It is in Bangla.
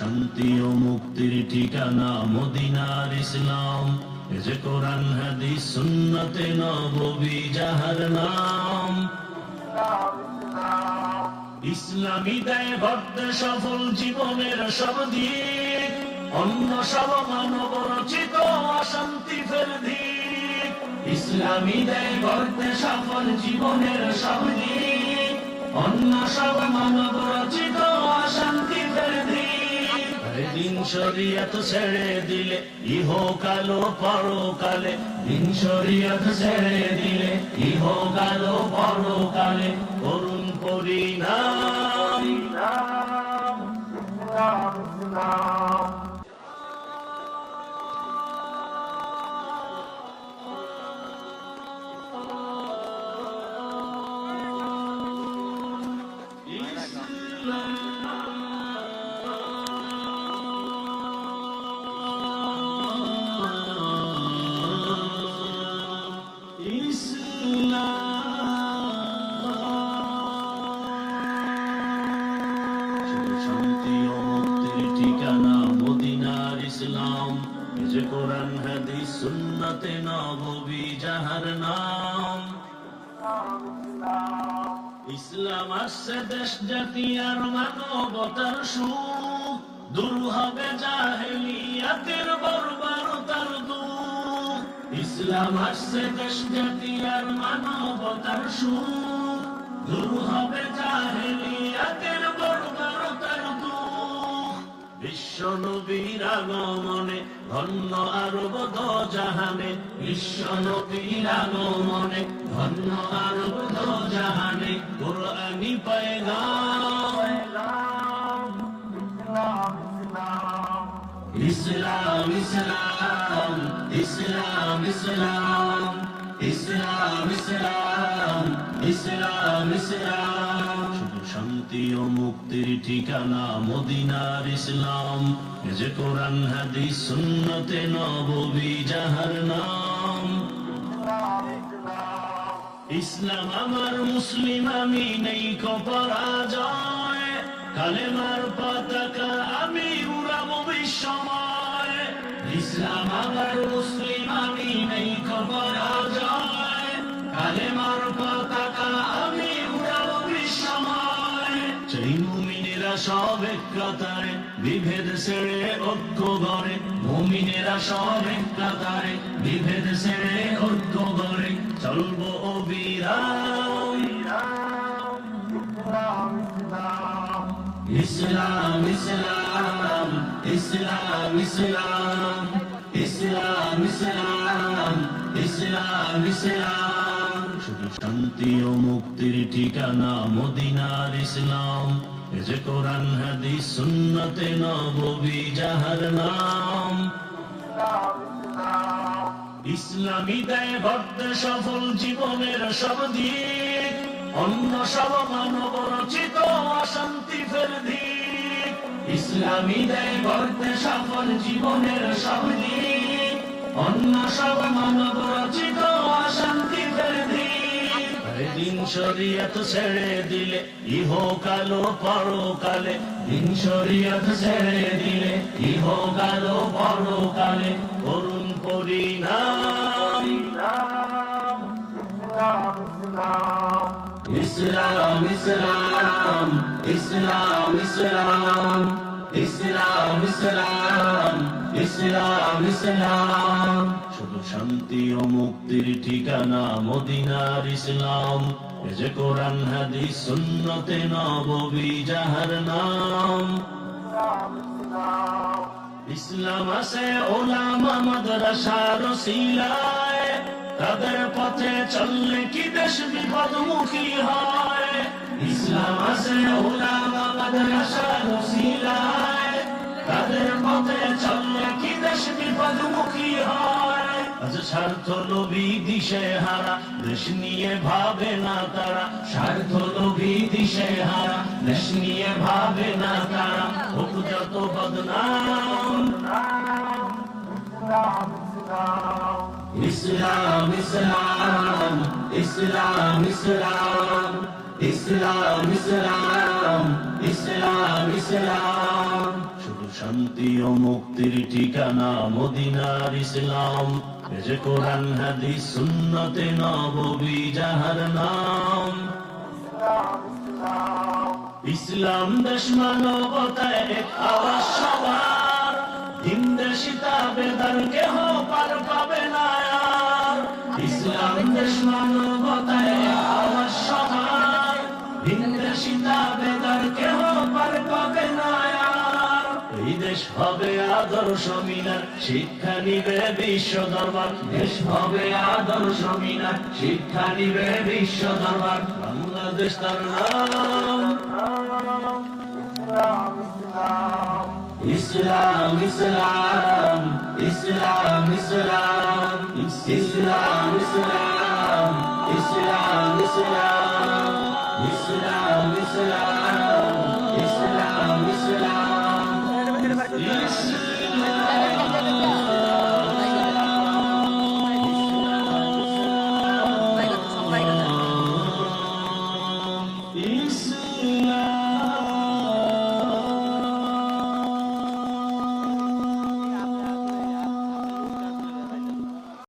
শান্তি ও মুক্তির ঠিকানা মদিনার ইসলাম। এ যে কোরআন হাদিস সুন্নতে নববী যাহার নাম। ইসলামী দেয় গড়তে সফল জীবনের সব দিক, অন্য সব মানব রচিত অশান্তি ফের দিক। ইসলামী দেয় গড়তে সফল জীবনের সব দিক, অন্য সব মানব রচিত অশান্তি ফের দিক। দিন শরিয়ত ছেড়ে দিলে ইহকাল ও পরকালে, দিন শরিয়ত ছেড়ে দিলে ইহকাল ও পরকালে করুণ পরিণাম। শান্তি ও মুক্তির ঠিকানা মদিনার ইসলাম। এ যে কোরআন হাদিস সুন্নতে নববী যাহার নাম। ইসলাম আসছে দেশ জাতি আর মানবতার সুখ, দূর হবে জাহেলিয়াতের বর্বরতার দুঃখ। ইসলাম আসছে দেশ জাতি আর মানবতার সুখ, দূর হবে জাহেলিয়াতের বর্বরতার দুঃখ। বিশ্ব নবীর আগমনে ধন্য আরব দোজাহানে, বিশ্ব নবীর আগমনে ধন্য আরব দোজাহানে কুরআনী পয়গাম। ইসলাম ইসলাম ইসলাম ইসলাম ইসলাম ইসলাম ইসলাম ইসলাম। শুধু শান্তি ও মুক্তির ঠিকানা মদিনার ইসলাম। এ যে কোরআন হাদিস সুন্নতে নববী যাহার নাম। ইসলাম আমার মুসলিম আমি নেই কো পরাজয়, কালেমার পতাকা আমি উড়াবো বিশ্বময়। ইসলাম আমার মুসলিম আমি নেই কো পরাজয়, কালেমার পতাকা আমি উড়াবো বিশ্বময়। সেই মুমিনেরা সব এক কাতারে, বিভেদ ছেড়ে ঐক্য গড়ে। মুমিনেরা সব এক কাতারে, বিভেদ ছেড়ে ঐক্য গড়ে চলবো অবিরাম। ইসলাম ইসলাম ইসলাম ইসলাম ইসলাম ইসলাম ইসলাম ইসলাম। শুধু শান্তি ও মুক্তির ঠিকানা মদিনার ইসলাম। এ যে কোরআন হাদিস সুন্নতে নববী যাহার নাম। ইসলামী দেয় গড়তে সফল জীবনের সব দিক, অন্য সব মানব রচিত অশান্তি ফের দিক। ইসলামী দেয় গড়তে সফল জীবনের সব দিক, অন্য সব মানব রচিত অশান্তি ফের দিক। দিন শরিয়ত ছেড়ে দিলে ইহকাল ও পরকালে, দিন শরিয়ত ছেড়ে দিলে ইহকাল ও পরকালে করুণ পরিণাম। ইসলাম ইসলাম ইসলাম ইসলাম ইসলাম ইসলাম ইসলাম ইসলাম। শুধু শান্তি ও মুক্তির ঠিকানা মদিনার ইসলাম। এ যে কোরআন হাদিস সুন্নতে নববী যাহার নাম। ইসলাম আছে ওলামা মাদ্রাসার ওসিলায়, তাদের পথে চললে কি দেশ বিপদমুখী হয়। ইসলাম আছে ওলামা মাদ্রাসার ওসিলায়, তাদের পথে চললে কি দেশ বিপদমুখী হয়। আজ স্বার্থ লোভী দিশে হারা, দেশ নিয়ে ভাবে না তারা। স্বার্থ লোভী দিশে হারা, দেশ নিয়ে ভাবে না তারা। হোক যত বদনাম। ইসলাম ইসলাম ইসলাম ইসলাম ইসলাম ইসলাম ইসলাম ইসলাম। শুধু শান্তি ও মুক্তির ঠিকানা মদিনার ইসলাম। এ যে কোরআন হাদিস সুন্নতে নববী যাহার নাম। ইসলাম দেশ মানবতায় এক আওয়াজ সবার, হিন্দেশিতা বেদার কেহ পার পাবে না আর। ইসলাম দেশ মানবতায় এক আওয়াজ সবার, হিন্দেশিতা বেদার কেহ পার পাবে না আর। এই দেশ হবে আদর্শ মিনার, শিক্ষা নিবে বিশ্ব দরবার। দেশ হবে আদর্শ মিনার, শিক্ষা নিবে বিশ্ব দরবার। বাংলাদেশ তার নাম। ইসলাম ইসলাম ইসলাম ইসলাম ইসলাম ইসলাম ইসলাম ইসলাম ইসলাম ইসলাম ইসলাম ইসলাম।